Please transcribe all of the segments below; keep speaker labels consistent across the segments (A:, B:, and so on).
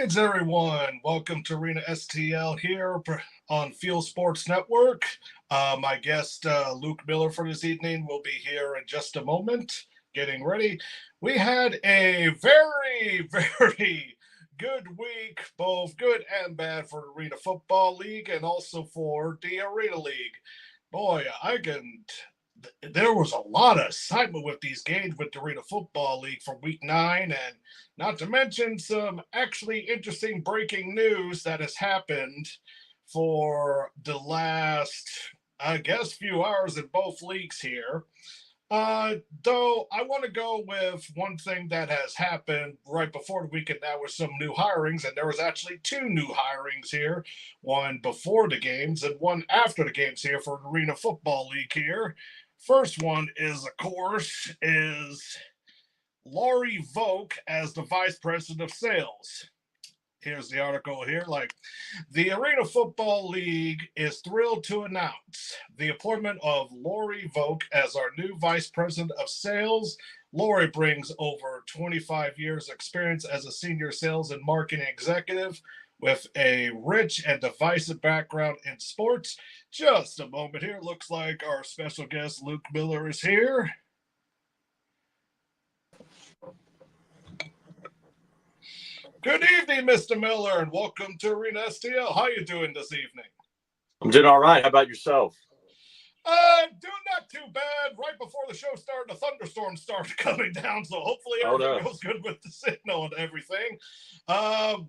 A: Greetings, everyone. Welcome to Arena STL here on Fuel Sports Network. My guest, Luke Miller, for this evening will be here in just a moment, getting ready. We had a very, very good week, both good and bad, for the Arena Football League and also for the Arena League. Boy, there was a lot of excitement with these games with the Arena Football League for Week 9, and not to mention some actually interesting breaking news that has happened for the last, I guess, few hours in both leagues here. Though I want to go with one thing that has happened right before the weekend now with some new hirings, and there was actually two new hirings here, one before the games and one after the games here for the Arena Football League here. First one is, of course, is Laurie Volk as the Vice President of Sales. Here's the article here. The Arena Football League is thrilled to announce the appointment of Laurie Volk as our new Vice President of Sales. Laurie brings over 25 years experience as a senior sales and marketing executive with a rich and divisive background in sports. Just a moment here. Looks like our special guest, Luke Miller, is here. Good evening, Mr. Miller, and welcome to Arena STL. How are you doing this evening?
B: I'm doing all right. How about yourself?
A: Doing not too bad. Right before the show started, a thunderstorm started coming down, so hopefully everything goes good with the signal and everything.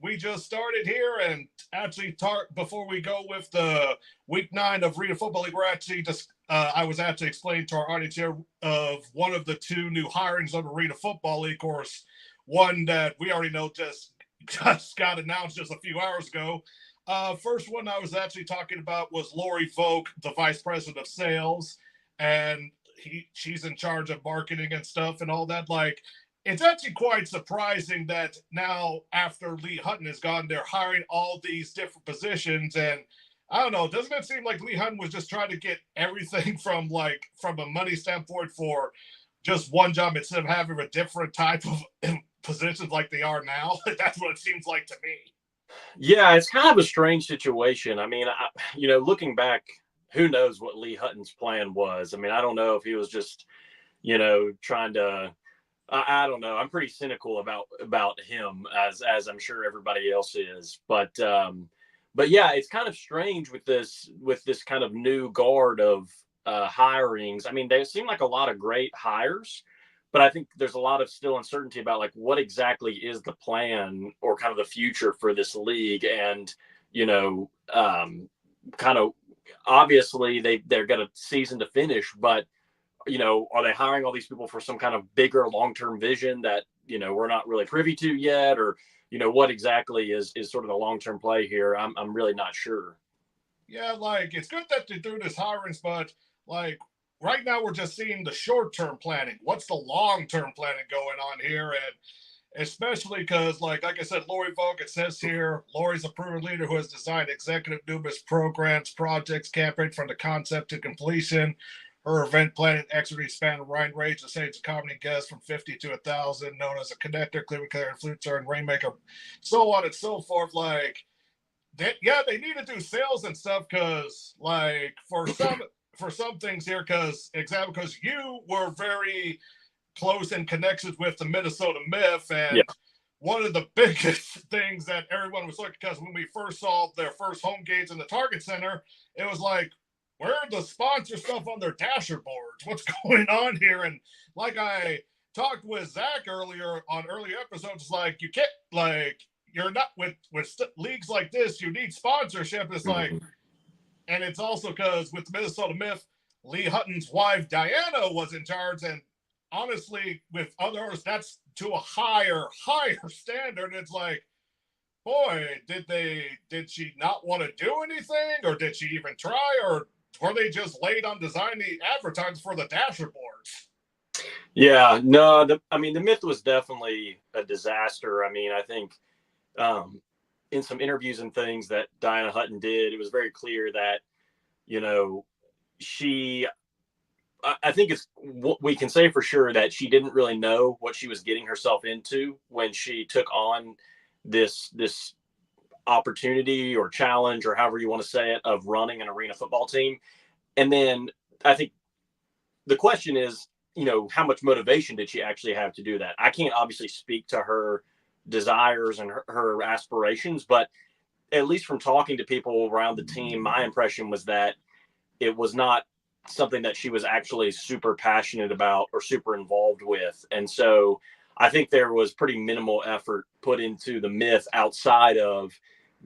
A: We just started here, and actually, before we go with the Week 9 of Arena Football League, I was actually explaining to our audience here of one of the two new hirings of Arena Football League, of course, one that we already know just got announced just a few hours ago. First one I was actually talking about was Laurie Volk, the Vice President of Sales, and she's in charge of marketing and stuff and all that. It's actually quite surprising that now, after Lee Hutton is gone, they're hiring all these different positions. And I don't know, doesn't it seem like Lee Hutton was just trying to get everything from a money standpoint for just one job instead of having a different type of positions like they are now? That's what it seems like to me.
B: Yeah, it's kind of a strange situation. I mean, looking back, who knows what Lee Hutton's plan was? I mean, I don't know if he was just, trying to. I don't know. I'm pretty cynical about him, as I'm sure everybody else is. But yeah, it's kind of strange with this kind of new guard of hirings. I mean, they seem like a lot of great hires, but I think there's a lot of still uncertainty about what exactly is the plan or kind of the future for this league. And, kind of obviously they're got a season to finish, but, are they hiring all these people for some kind of bigger long-term vision that, we're not really privy to yet? Or, what exactly is sort of the long-term play here? I'm really not sure.
A: Yeah, it's good that they do this hirings, but right now we're just seeing the short-term planning. What's the long-term planning going on here? And especially because, like I said, Laurie Volk, it says here, Laurie's a proven leader who has designed executive numerous programs, projects, campaigns from the concept to completion. Her event planning expertise span a wide range of stage comedy guests from 50 to 1,000, known as a connector, clearing player, influencer, and rainmaker, so on and so forth. They need to do sales and stuff because, for some things here, because you were very close in connections with the Minnesota Myth, and one of the biggest things that everyone was looking, because when we first saw their first home games in the Target Center, it was where are the sponsor stuff on their dasher boards? What's going on here? And I talked with Zach earlier on earlier episodes, you can't, you're not with leagues like this, you need sponsorship. It's and it's also because with the Minnesota Myth, Lee Hutton's wife, Diana, was in charge. And honestly, with others, that's to a higher standard. It's boy, did she not want to do anything? Or did she even try? Or were they just late on designing the advertisements for the dasher boards?
B: Yeah, no, the Myth was definitely a disaster. I mean, I think in some interviews and things that Diana Hutton did, it was very clear that, I think it's what we can say for sure that she didn't really know what she was getting herself into when she took on this opportunity or challenge, or however you want to say it, of running an arena football team. And then I think the question is, how much motivation did she actually have to do that? I can't obviously speak to her desires and her aspirations, but at least from talking to people around the team, my impression was that it was not something that she was actually super passionate about or super involved with. And so I think there was pretty minimal effort put into the Myth outside of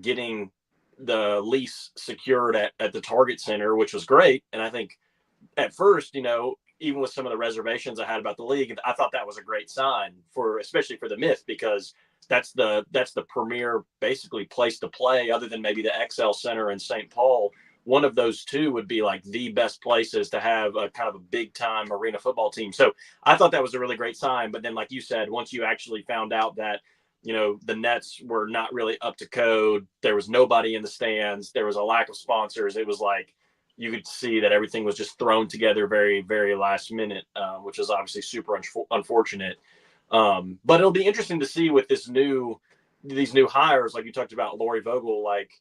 B: getting the lease secured at the Target Center, which was great. And I think at first, even with some of the reservations I had about the league, I thought that was a great sign especially for the Myth, because that's the premier basically place to play, other than maybe the XL Center in St. Paul. One of those two would be like the best places to have a kind of a big time arena football team. So I thought that was a really great sign. But then, like you said, once you actually found out that, the nets were not really up to code, there was nobody in the stands, there was a lack of sponsors, it was like you could see that everything was just thrown together very, very last minute, which is obviously super unfortunate. But it'll be interesting to see with these new hires, like you talked about, Lori Vogel. Like,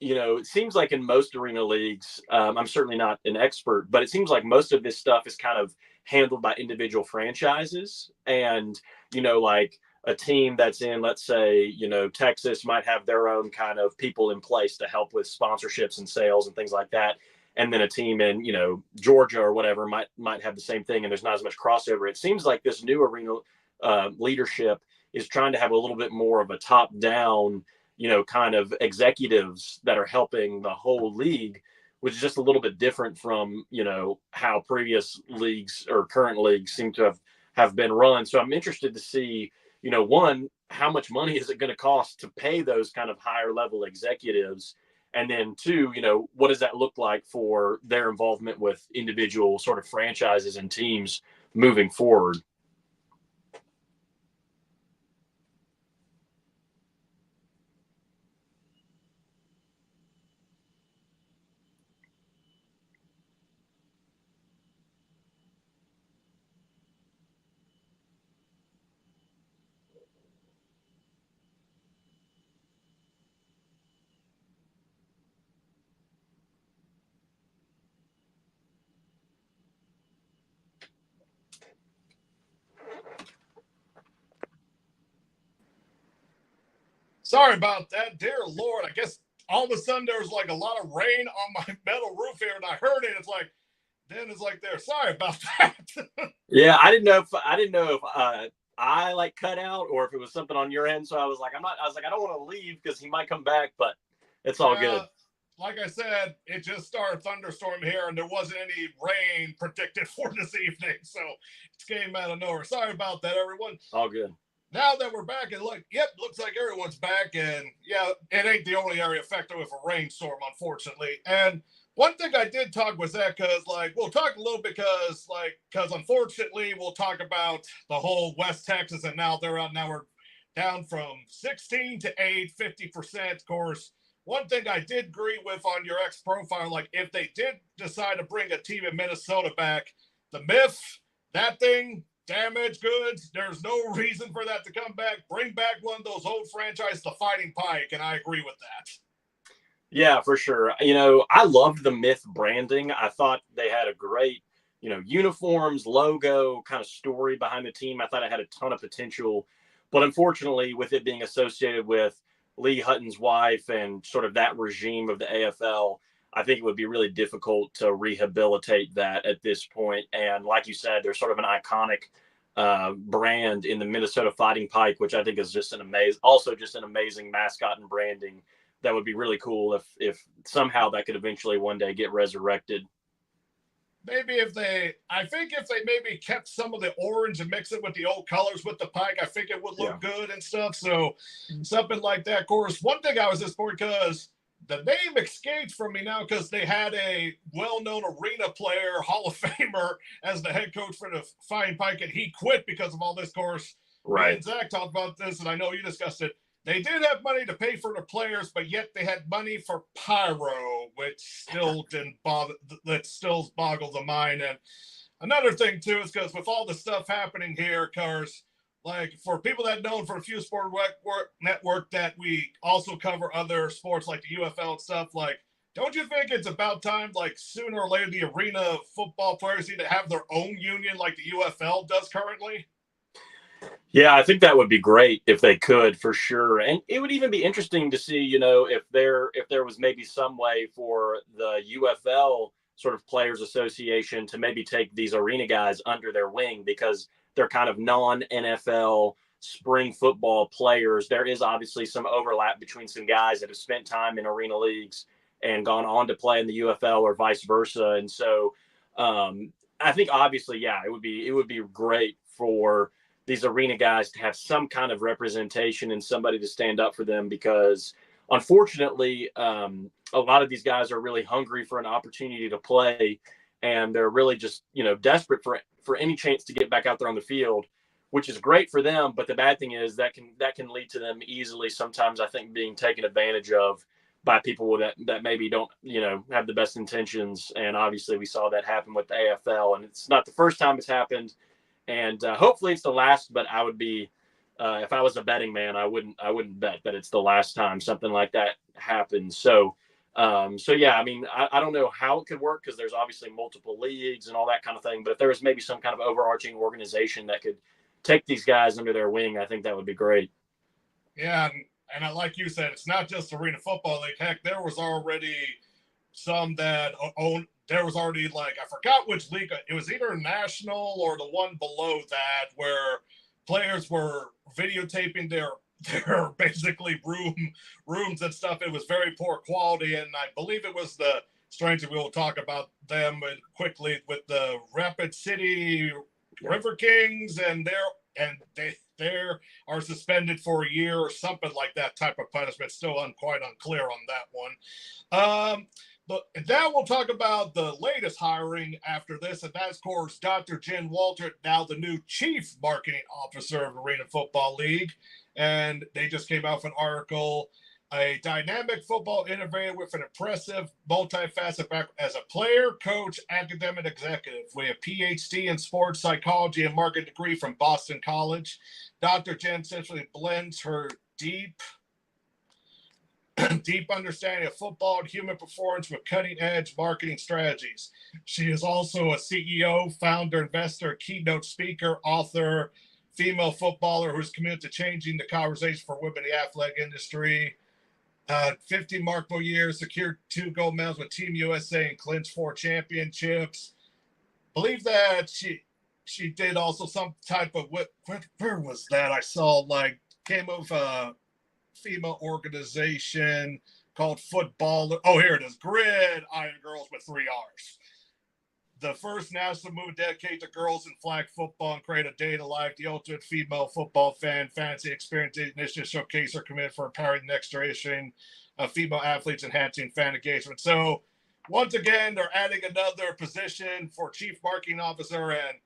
B: it seems like in most arena leagues, I'm certainly not an expert, but it seems like most of this stuff is kind of handled by individual franchises. And, like a team that's in, let's say, Texas might have their own kind of people in place to help with sponsorships and sales and things like that. And then a team in, Georgia or whatever might have the same thing, and there's not as much crossover. It seems like this new arena leadership is trying to have a little bit more of a top down, kind of executives that are helping the whole league, which is just a little bit different from, how previous leagues or current leagues seem to have been run. So I'm interested to see, one, how much money is it going to cost to pay those kind of higher level executives? And then two, what does that look like for their involvement with individual sort of franchises and teams moving forward?
A: Sorry about that, dear Lord. I guess all of a sudden there was like a lot of rain on my metal roof here, and I heard it. It's like there. Sorry about that.
B: Yeah, I didn't know if I like cut out or if it was something on your end. So I was like, I don't want to leave because he might come back, but it's all good.
A: Like I said, it just started thunderstorming here, and there wasn't any rain predicted for this evening, so it came out of nowhere. Sorry about that, everyone.
B: All good.
A: Now that we're back, and looks like everyone's back, and yeah, it ain't the only area affected with a rainstorm, unfortunately. And one thing I did talk with that, because we'll talk a little because unfortunately we'll talk about the whole West Texas, and now we're down from 16 to 8, 50%. Of course, one thing I did agree with on your X profile, like if they did decide to bring a team in Minnesota back, the Myth, that thing, damaged goods, there's no reason for that to come back. Bring back one of those old franchises, the Fighting Pike, and I agree with that.
B: Yeah, for sure. I loved the Myth branding. I thought they had a great, uniforms, logo, kind of story behind the team. I thought it had a ton of potential. But unfortunately, with it being associated with Lee Hutton's wife and sort of that regime of the AFL, I think it would be really difficult to rehabilitate that at this point. And like you said, there's sort of an iconic brand in the Minnesota Fighting Pike, which I think is just an amazing mascot and branding. That would be really cool if somehow that could eventually one day get resurrected.
A: Maybe if they maybe kept some of the orange and mix it with the old colors with the Pike, I think it would look good and stuff. So something like that. Of course, one thing I was just for, because the name escapes from me now, because they had a well-known arena player, Hall of Famer, as the head coach for the Fighting Pike, and he quit because of all this. Of course,
B: right.
A: Me and Zach talked about this, and I know you discussed it. They did have money to pay for the players, but yet they had money for pyro, which still didn't bother. That still boggles the mind. And another thing too is because with all the stuff happening here, of course, like for people that know for a few sport network that we also cover other sports like the UFL and stuff, like don't you think it's about time, like sooner or later, the arena football players need to have their own union like the UFL does currently?
B: Yeah, I think that would be great if they could, for sure. And it would even be interesting to see, if there was maybe some way for the UFL sort of players association to maybe take these arena guys under their wing, because they're kind of non-NFL spring football players. There is obviously some overlap between some guys that have spent time in arena leagues and gone on to play in the UFL or vice versa. And so I think obviously, yeah, it would be great for these arena guys to have some kind of representation and somebody to stand up for them, because unfortunately, a lot of these guys are really hungry for an opportunity to play, and they're really just desperate for any chance to get back out there on the field, which is great for them. But the bad thing is that can lead to them easily sometimes, I think, being taken advantage of by people that maybe don't have the best intentions. And obviously we saw that happen with the AFL, and it's not the first time it's happened, and hopefully it's the last. But I would be, if I was a betting man, I wouldn't bet that it's the last time something like that happens. So yeah, I mean, I don't know how it could work, because there's obviously multiple leagues and all that kind of thing. But if there was maybe some kind of overarching organization that could take these guys under their wing, I think that would be great.
A: Yeah, and like you said, it's not just Arena Football League. Heck, there was already some that own. There was already, like, I forgot which league. It was either national or the one below that, where players were videotaping their basically rooms and stuff. It was very poor quality, and I believe it was the stranger. We will talk about them quickly with the Rapid City River Kings, and they are suspended for a year or something like that type of punishment. Still quite unclear on that one. But now we'll talk about the latest hiring after this, and that's, of course, Dr. Jen Walter, now the new Chief Marketing Officer of Arena Football League. And they just came out with an article, a dynamic football innovator with an impressive multifaceted background as a player, coach, academic executive with a PhD in sports psychology and marketing degree from Boston College. Dr. Jen essentially blends her deep understanding of football and human performance with cutting-edge marketing strategies. She is also a CEO, founder, investor, keynote speaker, author, female footballer who's committed to changing the conversation for women in the athletic industry. 50 marketable years, secured 2 gold medals with Team USA and clinched 4 championships. Believe that she did also some type of where was that? I saw, like, came of female organization called Football. Oh, here it is. Grid Iron Girls with 3 R's. The first national movement dedicated to girls in flag football and create a day to life, the ultimate female football fantasy experience initiative showcase her commitment for empowering the next generation of female athletes, enhancing fan engagement. So once again, they're adding another position for chief marketing officer. And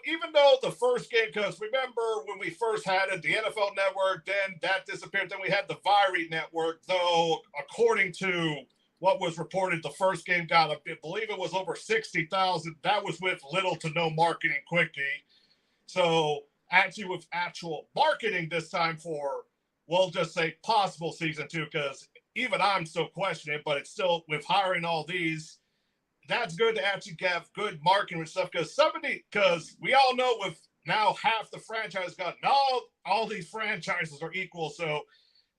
A: even though the first game, because remember when we first had it, the NFL Network, then that disappeared. Then we had the Viry Network, though, according to what was reported, the first game got, I believe it was over 60,000. That was with little to no marketing quickly. So actually with actual marketing this time for, we'll just say, possible season 2, because even I'm still questioning it, but it's still, with hiring all these, that's good to actually have good marketing and stuff, because we all know with now half the franchise gone, no, all these franchises are equal. So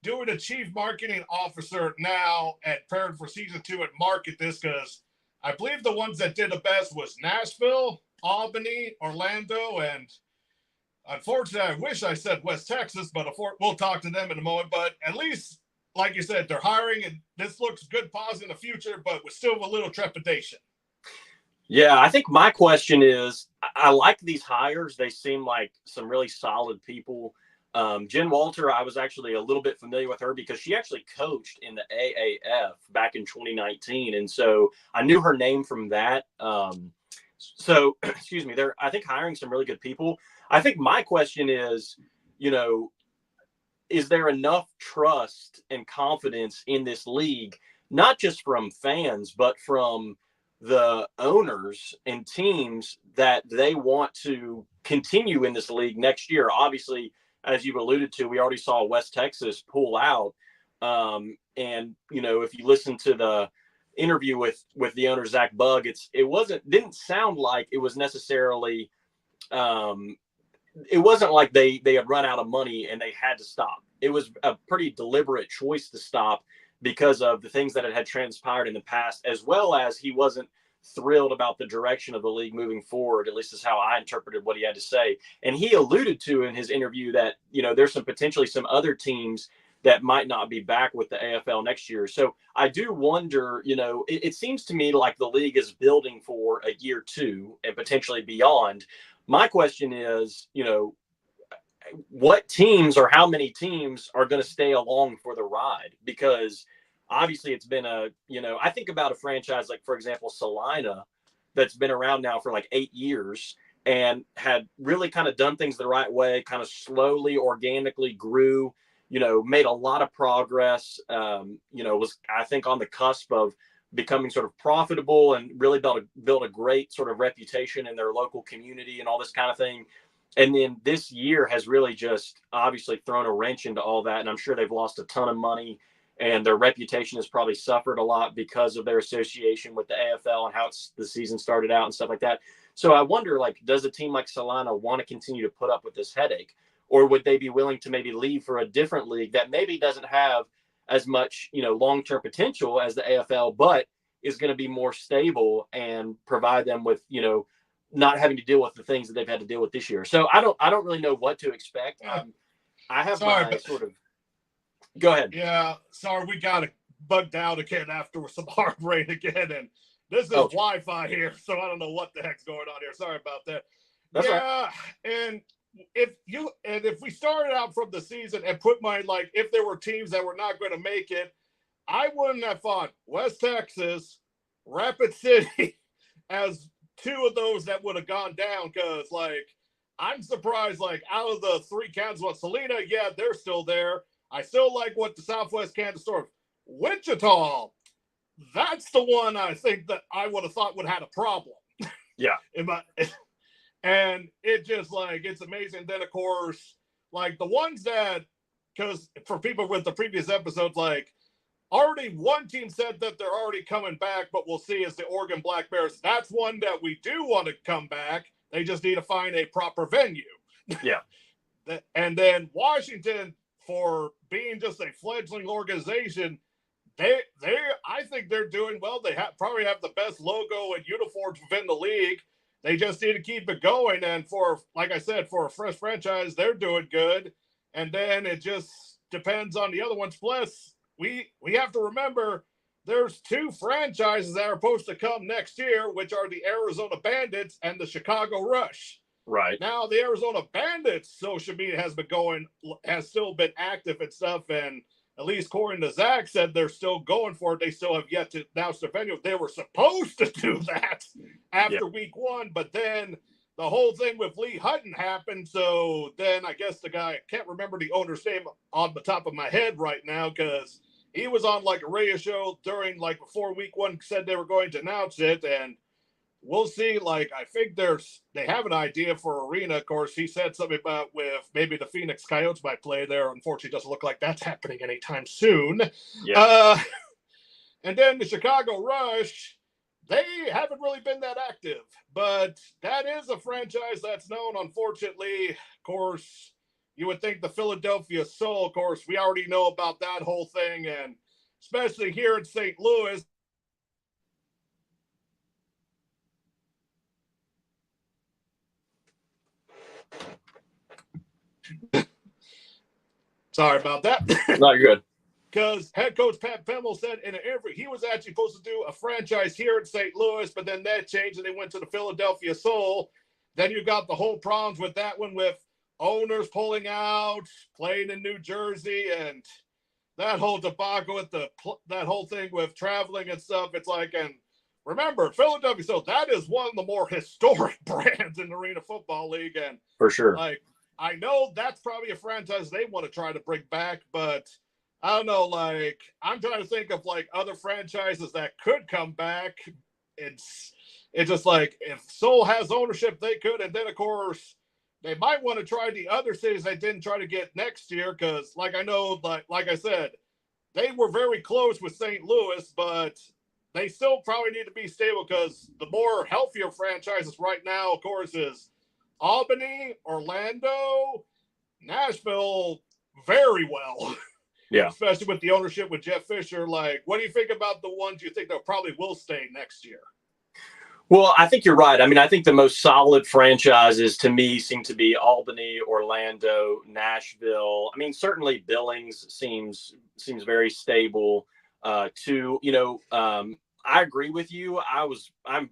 A: doing a chief marketing officer now at prepared for season 2 and market this, because I believe the ones that did the best was Nashville, Albany, Orlando, and unfortunately, I wish I said West Texas, but we'll talk to them in a moment. But at least, like you said, they're hiring, and this looks good, positive in the future, but with still a little trepidation.
B: Yeah, I think my question is, I like these hires. They seem like some really solid people. Jen Walter, I was actually a little bit familiar with her because she actually coached in the AAF back in 2019. And so I knew her name from that. So, excuse me, they're, I think, hiring some really good people. I think my question is, is there enough trust and confidence in this league, not just from fans, but from the owners and teams that they want to continue in this league next year. Obviously, as you've alluded to, we already saw West Texas pull out. And if you listen to the interview with the owner Zach Bugg, didn't sound like it was necessarily it wasn't like they had run out of money and they had to stop. It was a pretty deliberate choice to stop because of the things that had transpired in the past, as well as he wasn't thrilled about the direction of the league moving forward. At least is how I interpreted what he had to say. And he alluded to in his interview that, there's potentially some other teams that might not be back with the AFL next year. So I do wonder, it seems to me like the league is building for a year two and potentially beyond. My question is, what teams or how many teams are going to stay along for the ride? Because obviously it's been I think about a franchise like, for example, Salina, that's been around now for like 8 years and had really kind of done things the right way, kind of slowly, organically grew, made a lot of progress, was, I think, on the cusp of becoming sort of profitable and really built a great sort of reputation in their local community and all this kind of thing. And then this year has really just obviously thrown a wrench into all that. And I'm sure they've lost a ton of money and their reputation has probably suffered a lot because of their association with the AFL and how the season started out and stuff like that. So I wonder, does a team like Salina want to continue to put up with this headache? Or would they be willing to maybe leave for a different league that maybe doesn't have as much, long-term potential as the AFL, but is going to be more stable and provide them with, not having to deal with the things that they've had to deal with this year. So I don't really know what to expect. I have sort of. Go ahead.
A: Yeah, sorry, we got it bugged out again after some hard rain again, and this is Wi-Fi here, so I don't know what the heck's going on here. Sorry about that.
B: That's right.
A: And if we started out from the season and put if there were teams that were not going to make it, I wouldn't have thought West Texas, Rapid City as two of those that would have gone down, because I'm surprised, out of the three counties, Salina, yeah, they're still there. I still like what the Southwest Kansas Storm. Wichita, that's the one I think that I would have thought would have had a problem.
B: Yeah.
A: And it just it's amazing. Then of course, the ones that, because for people with the previous episodes, already one team said that they're already coming back, but we'll see, is the Oregon Black Bears. That's one that we do want to come back. They just need to find a proper venue.
B: Yeah.
A: And then Washington, for being just a fledgling organization, I think they're doing well. They probably have the best logo and uniforms within the league. They just need to keep it going. And like I said, for a fresh franchise, they're doing good. And then it just depends on the other ones. Plus, we have to remember there's two franchises that are supposed to come next year, which are the Arizona Bandits and the Chicago Rush.
B: Right.
A: Now, the Arizona Bandits social media has still been active and stuff, and at least according to Zach said they're still going for it. They still have yet to announce the venue. They were supposed to do that after week one, but then the whole thing with Lee Hutton happened. So then I guess the guy, I can't remember the owner's name on the top of my head right now, because he was on a radio show during before week one, said they were going to announce it, and we'll see. I think they have an idea for arena. Of course, he said something about with maybe the Phoenix Coyotes might play there. Unfortunately, it doesn't look like that's happening anytime soon.
B: Yeah.
A: And then the Chicago Rush, they haven't really been that active, but that is a franchise that's known, unfortunately. Of course, you would think the Philadelphia Soul, of course, we already know about that whole thing, and especially here in St. Louis. Sorry about that.
B: Not good.
A: Because head coach Pat Pemmel said in an interview he was actually supposed to do a franchise here in St. Louis, but then that changed and they went to the Philadelphia Soul. Then you got the whole problems with that one, with owners pulling out, playing in New Jersey, and that whole debacle with that whole thing with traveling and stuff. It's and remember, Philadelphia Soul, that is one of the more historic brands in the Arena Football League, and
B: for sure,
A: I know that's probably a franchise they want to try to bring back, but I don't know. I'm trying to think of other franchises that could come back it's just like if Seoul has ownership, they could, and then of course they might want to try the other cities they didn't try to get next year because, like I know, like I said, they were very close with St. Louis, but they still probably need to be stable because the more healthier franchises right now, of course, is Albany, Orlando, Nashville, very well.
B: Yeah.
A: Especially with the ownership with Jeff Fisher. Like, what do you think about the ones you think that probably will stay next year?
B: Well, I think you're right. I mean, I think the most solid franchises to me seem to be Albany, Orlando, Nashville. I mean, certainly Billings seems very stable. I agree with you. I'm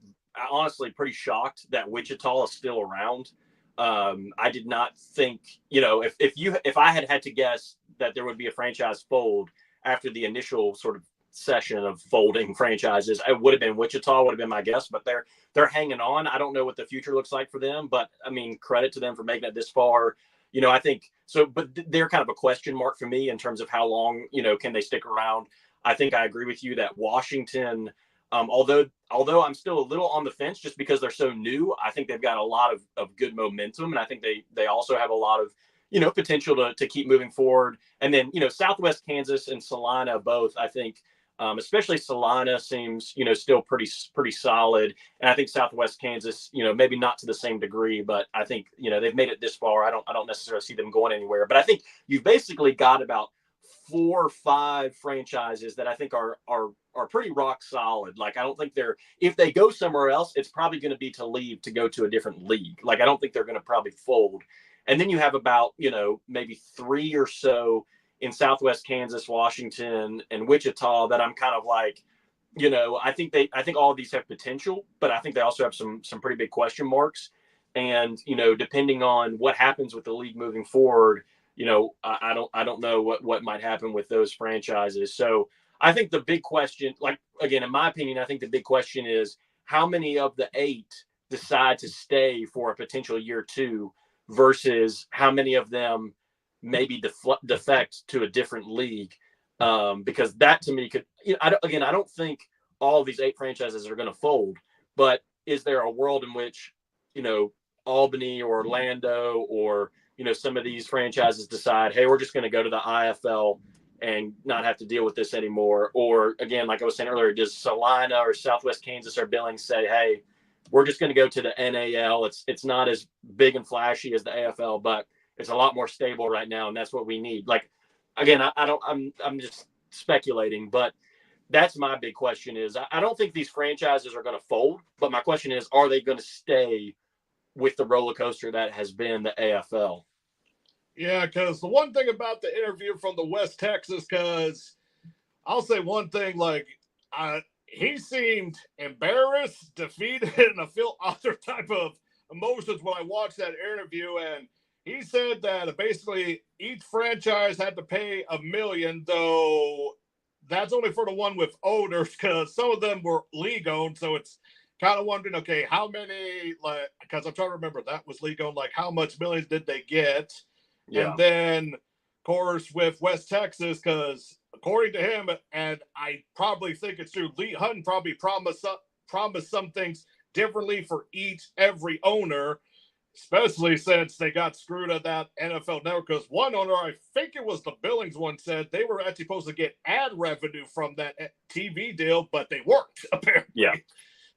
B: honestly pretty shocked that Wichita is still around. I did not think, if I had to guess that there would be a franchise fold after the initial sort of session of folding franchises, it would have been Wichita, would have been my guess, but they're hanging on. I don't know what the future looks like for them, but I mean, credit to them for making it this far. I think so, but they're kind of a question mark for me in terms of how long, can they stick around? I think I agree with you that Washington, although I'm still a little on the fence just because they're so new, I think they've got a lot of good momentum, and I think they also have a lot of potential to keep moving forward. And then Southwest Kansas and Salina both, I think. Especially Salina seems, still pretty solid. And I think Southwest Kansas, maybe not to the same degree, but I think, they've made it this far. I don't necessarily see them going anywhere, but I think you've basically got about 4 or 5 franchises that I think are pretty rock solid. Like, I don't think if they go somewhere else, it's probably going to be to leave to go to a different league. Like, I don't think they're going to probably fold. And then you have about, maybe 3 or so in Southwest Kansas, Washington, and Wichita that I'm kind of like, I think all of these have potential, but I think they also have some pretty big question marks. And, depending on what happens with the league moving forward, I don't know what might happen with those franchises. So I think the big question, like, again, in my opinion, I think the big question is how many of the 8 decide to stay for a potential year 2 versus how many of them maybe defect to a different league, because that to me could, I don't think all of these 8 franchises are going to fold, but is there a world in which, Albany or Orlando or, some of these franchises decide, hey, we're just going to go to the IFL and not have to deal with this anymore? Or again, like I was saying earlier, does Salina or Southwest Kansas or Billings say, hey, we're just going to go to the NAL. It's not as big and flashy as the AFL, but it's a lot more stable right now, and that's what we need. Like, again, I'm just speculating, but that's my big question is I don't think these franchises are going to fold, but my question is, are they going to stay with the roller coaster that has been the AFL?
A: Yeah, because the one thing about the interview from the West Texas, because I'll say one thing, like, he seemed embarrassed, defeated, and I feel other type of emotions when I watched that interview. And he said that basically each franchise had to pay $1 million, though that's only for the one with owners because some of them were league owned. So it's kind of wondering, okay, how many, like, because I'm trying to remember that was league owned, like how much millions did they get?
B: Yeah.
A: And then, of course, with West Texas, because according to him, and I probably think it's true, Lee Hutton probably promised some things differently for every owner, especially since they got screwed at that NFL Network. Because one owner, I think it was the Billings one, said they were actually supposed to get ad revenue from that TV deal, but they weren't, apparently.
B: Yeah.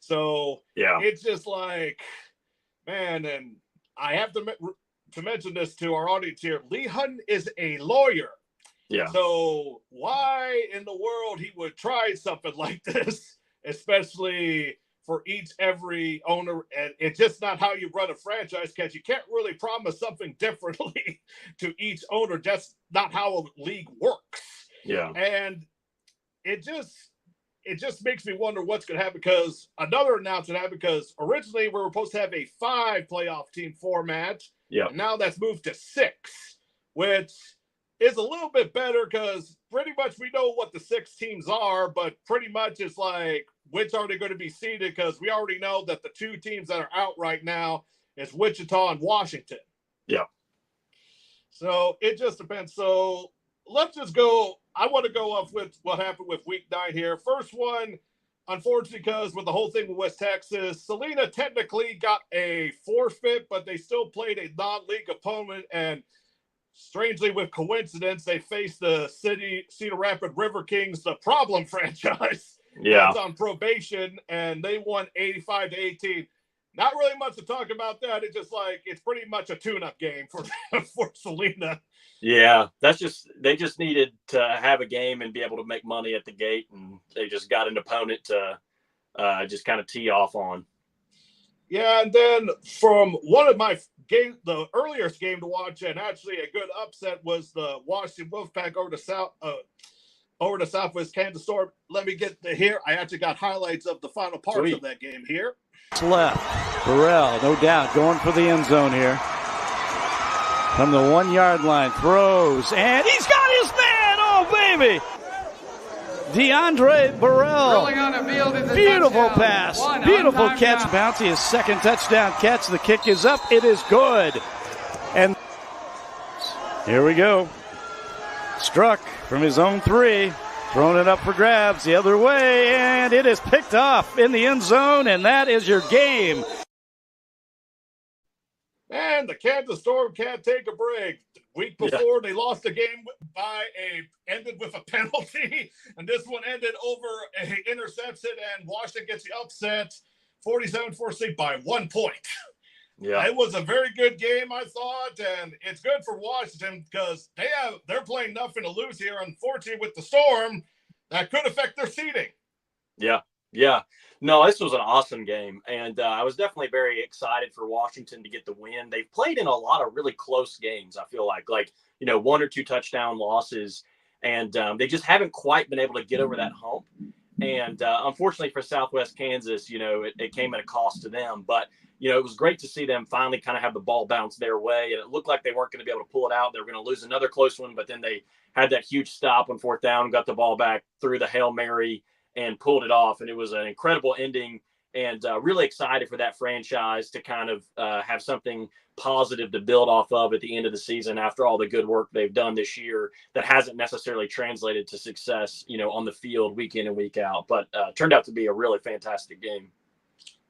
A: So
B: yeah,
A: it's just like, man, and I have to mention this to our audience here. Lee Hutton is a lawyer.
B: Yeah.
A: So why in the world he would try something like this, especially for every owner? And it's just not how you run a franchise, because you can't really promise something differently to each owner. That's not how a league works.
B: Yeah.
A: And it just makes me wonder what's going to happen, because another announcement happened, because originally we were supposed to have a 5 playoff team format.
B: Yeah.
A: And now that's moved to 6, which is a little bit better because pretty much we know what the 6 teams are, but pretty much it's like, which are they going to be seeded? Because we already know that the 2 teams that are out right now is Wichita and Washington.
B: Yeah.
A: So it just depends. So let's just go. I want to go off with what happened with week 9 here. First one, unfortunately, because with the whole thing with West Texas, Salina technically got a forfeit, but they still played a non-league opponent. And strangely, with coincidence, they faced the Cedar Rapids River Kings, the problem franchise
B: Yeah.
A: that's on probation, and they won 85-18. Not really much to talk about that. It's just like it's pretty much a tune-up game for Salina.
B: Yeah, they just needed to have a game and be able to make money at the gate, and they just got an opponent to just kind of tee off on.
A: Yeah, and then from one of my game, the earliest game to watch, and actually a good upset was the Washington Wolfpack over the Southwest Kansas Storm. Let me get to here. I actually got highlights of the final parts of that game here.
C: Left, Burrell, no doubt, going for the end zone here. From the 1 yard line, throws, and he's got his man. Oh, baby. DeAndre Burrell. Beautiful pass. Beautiful catch. Bouncy, his second touchdown catch. The kick is up. It is good. And here we go. Struck from his own 3. Throwing it up for grabs the other way. And it is picked off in the end zone. And that is your game.
A: And the Kansas Storm can't take a break. Week before, they lost the game ended with a penalty, and this one ended over an interception, and Washington gets the upset, 47-46 by 1 point.
B: Yeah,
A: it was a very good game, I thought, and it's good for Washington because they're playing nothing to lose here. Unfortunately, with the Storm, that could affect their seeding.
B: Yeah. No, this was an awesome game, and I was definitely very excited for Washington to get the win. They've played in a lot of really close games, I feel like 1 or 2 touchdown losses, and they just haven't quite been able to get over that hump. And unfortunately for Southwest Kansas, it came at a cost to them. But, it was great to see them finally kind of have the ball bounce their way, and it looked like they weren't going to be able to pull it out. They were going to lose another close one, but then they had that huge stop on 4th down, got the ball back through the Hail Mary, and pulled it off. And it was an incredible ending, and really excited for that franchise to kind of have something positive to build off of at the end of the season after all the good work they've done this year that hasn't necessarily translated to success, on the field week in and week out, but turned out to be a really fantastic game.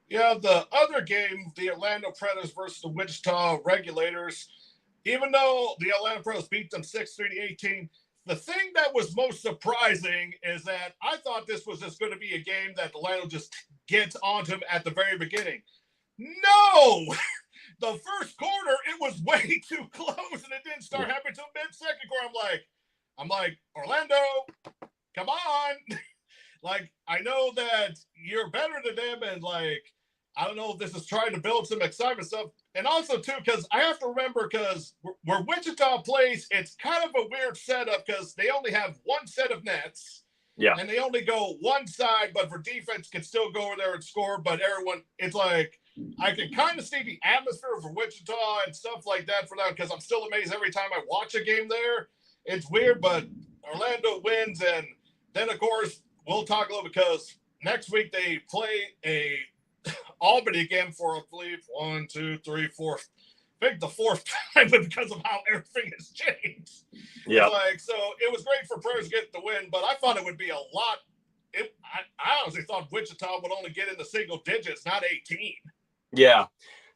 A: Yeah, the other game, the Orlando Predators versus the Wichita Regulators, even though the Atlanta Pros beat them 6-3-18, the thing that was most surprising is that I thought this was just going to be a game that Orlando just gets onto him at the very beginning. No! The first quarter, it was way too close, and it didn't start happening until mid-second quarter. I'm like, Orlando, come on. I know that you're better than them, and I don't know if this is trying to build some excitement stuff. And also, too, because I have to remember, because where Wichita plays, it's kind of a weird setup because they only have one set of nets.
B: Yeah.
A: And they only go one side, but for defense can still go over there and score. But everyone, it's like, I can kind of see the atmosphere for Wichita and stuff like that for them because I'm still amazed every time I watch a game there. It's weird, but Orlando wins. And then, of course, we'll talk a little because next week they play a Albany again for, I believe, 1, 2, 3, 4. I think the 4th time because of how everything has changed.
B: Yeah.
A: So it was great for Prairies to get the win, but I thought it would be a lot. I honestly thought Wichita would only get in the single digits, not 18.
B: Yeah.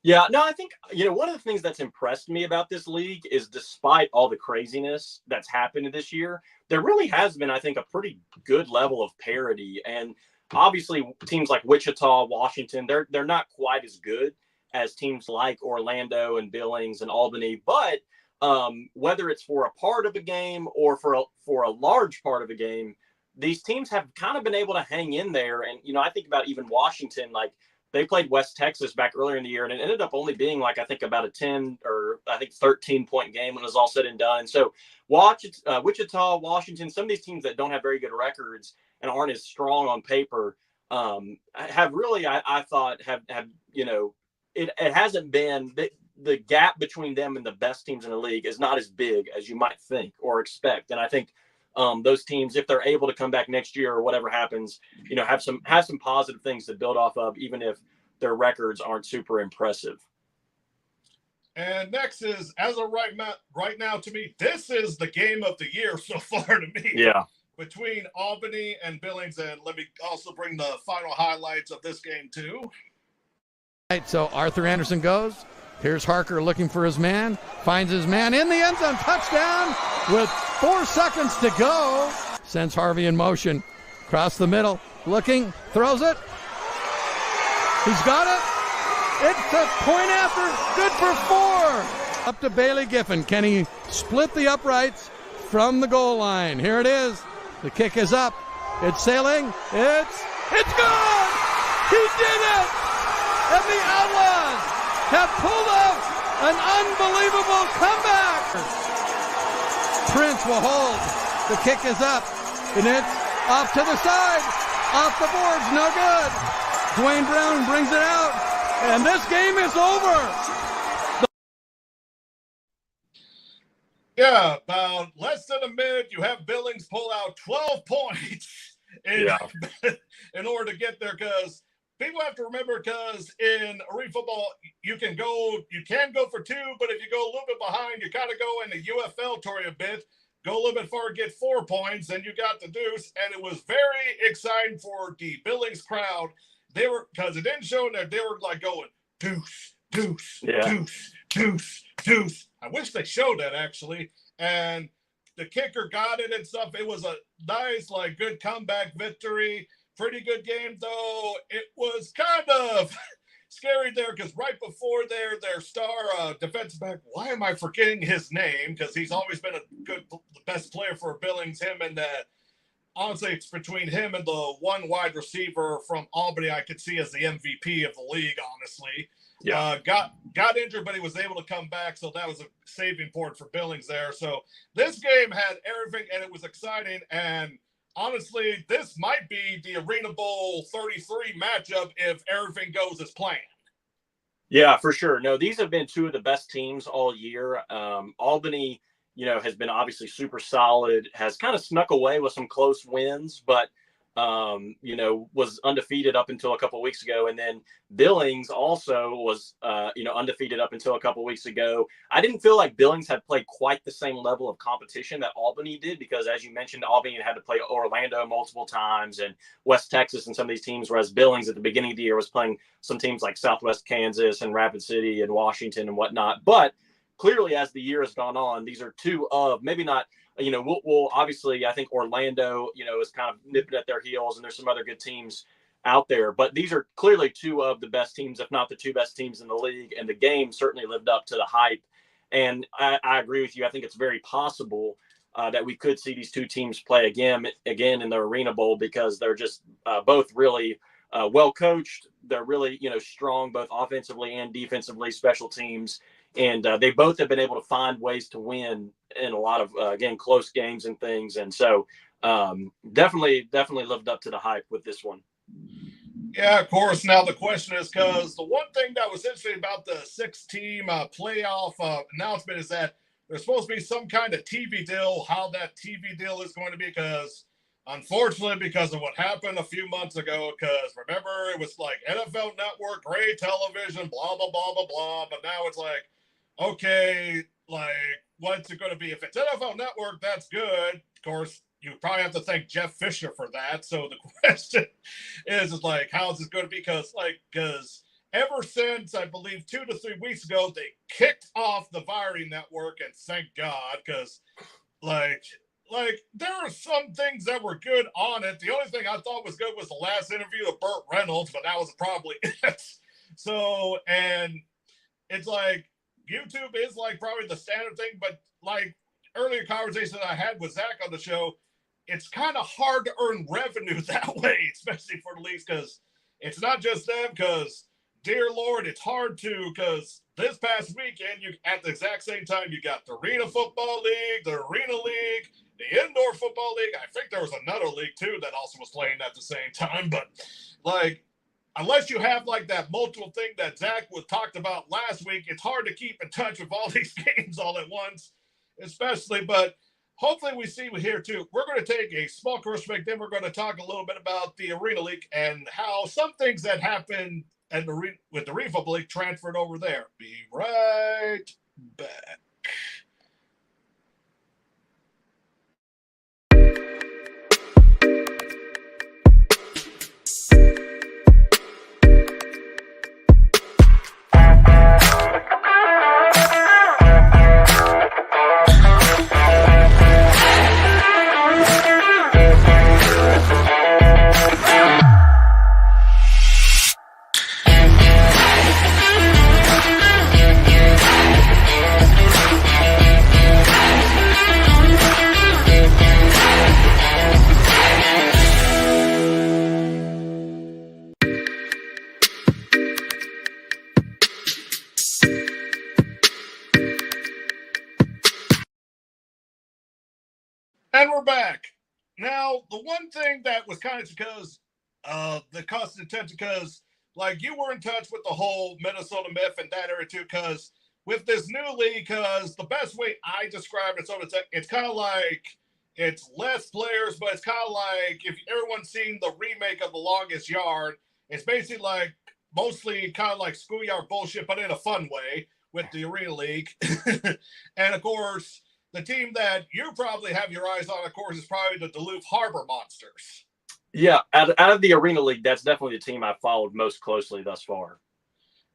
B: Yeah. No, I think, one of the things that's impressed me about this league is despite all the craziness that's happened this year, there really has been, I think, a pretty good level of parity. And obviously teams like Wichita, Washington, they're not quite as good as teams like Orlando and Billings and Albany, but whether it's for a part of a game or for a large part of a game, these teams have kind of been able to hang in there. And, I think about even Washington, they played West Texas back earlier in the year, and it ended up only being I think about a 10 or I think 13-point game when it was all said and done. And so Wichita, Washington, some of these teams that don't have very good records and aren't as strong on paper have really, I thought, have it hasn't been the gap between them and the best teams in the league is not as big as you might think or expect. And I think those teams, if they're able to come back next year or whatever happens, have some positive things to build off of, even if their records aren't super impressive.
A: And next is, as of right now, to me, this is the game of the year so far to me.
B: Yeah.
A: between Albany and Billings, and let me also bring the final highlights of this game too.
D: Right, so Arthur Anderson goes. Here's Harker looking for his man. Finds his man in the end zone. Touchdown with 4 seconds to go. Sends Harvey in motion. Across the middle. Looking. Throws it. He's got it. It's a point after. Good for 4. Up to Bailey Giffen. Can he split the uprights from the goal line? Here it is. The kick is up. It's sailing. It's good. He did it. And the Outlaws have pulled off an unbelievable comeback. Prince will hold. The kick is up. And it's off to the side. Off the boards. No good. Dwayne Brown brings it out. And this game is over.
A: Yeah, about less than a minute, you have Billings pull out 12 points in order to get there, because people have to remember, because in arena football, you can go for 2, but if you go a little bit behind, you got to go in the UFL tory a bit, go a little bit far, get 4 points, and you got the deuce. And it was very exciting for the Billings crowd. They were, because it didn't show that they were like going deuce, deuce, deuce, deuce, deuce. I wish they showed that actually. And the kicker got it and stuff. It was a nice, like, good comeback victory. Pretty good game, though. It was kind of scary there, because right before their star defensive back, why am I forgetting his name? Because he's always been the best player for Billings. Him and honestly, it's between him and the one wide receiver from Albany I could see as the MVP of the league, honestly. Yeah. Got injured, but he was able to come back, so that was a saving point for Billings there. So this game had everything, and it was exciting. And honestly, this might be the Arena Bowl 33 matchup if everything goes as planned.
B: Yeah, for sure. No, these have been 2 of the best teams all year. Albany, has been obviously super solid, has kind of snuck away with some close wins, but was undefeated up until a couple of weeks ago. And then Billings also was, undefeated up until a couple of weeks ago. I didn't feel like Billings had played quite the same level of competition that Albany did, because as you mentioned, Albany had to play Orlando multiple times and West Texas and some of these teams, whereas Billings at the beginning of the year was playing some teams like Southwest Kansas and Rapid City and Washington and whatnot. But clearly, as the year has gone on, these are 2 of maybe not, we'll obviously, I think Orlando, is kind of nipping at their heels, and there's some other good teams out there. But these are clearly 2 of the best teams, if not the 2 best teams in the league. And the game certainly lived up to the hype. And I agree with you. I think it's very possible that we could see these 2 teams play again in the Arena Bowl, because they're just both really well coached. They're really, strong, both offensively and defensively, special teams. And they both have been able to find ways to win in a lot of, again, close games and things. And so definitely lived up to the hype with this one.
A: Yeah, of course. Now the question is, because the one thing that was interesting about the 6-team playoff announcement is that there's supposed to be some kind of TV deal, how that TV deal is going to be, because unfortunately, because of what happened a few months ago, because remember, it was like NFL Network, great television, blah, blah, blah, blah, blah. But now it's like, okay, like, what's it going to be? If it's NFL Network, that's good. Of course, you probably have to thank Jeff Fisher for that. So the question is like, how's this going to be? Because ever since, I believe, 2 to 3 weeks ago, they kicked off the Viring Network, and thank God, because, like, there are some things that were good on it. The only thing I thought was good was the last interview of Burt Reynolds, but that was probably it. So, and it's like, YouTube is like probably the standard thing, but like earlier conversation that I had with Zach on the show, it's kind of hard to earn revenue that way, especially for the leagues, because it's not just them, because dear Lord, it's hard to, because this past weekend, you at the exact same time, you got the Arena Football League, the Arena League, the Indoor Football League. I think there was another league too that also was playing at the same time, but like, unless you have like that multiple thing that Zach was talked about last week, it's hard to keep in touch with all these games all at once, especially. But hopefully we see here too. We're going to take a small commercial break. Then we're going to talk a little bit about the Arena League and how some things that happened at with the Arena Football League transferred over there. Be right back. the one thing that was kind of because the constant attention, because like you were in touch with the whole Minnesota Myth and that area too, because with this new league, because the best way I describe it, so it's kind of like it's less players, but it's kind of like if everyone's seen the remake of The Longest Yard, it's basically like mostly kind of like schoolyard bullshit, but in a fun way with the Arena League. And of course, the team that you probably have your eyes on, of course, is probably the Duluth Harbor Monsters.
B: Yeah, out of the Arena League, that's definitely the team I've followed most closely thus far.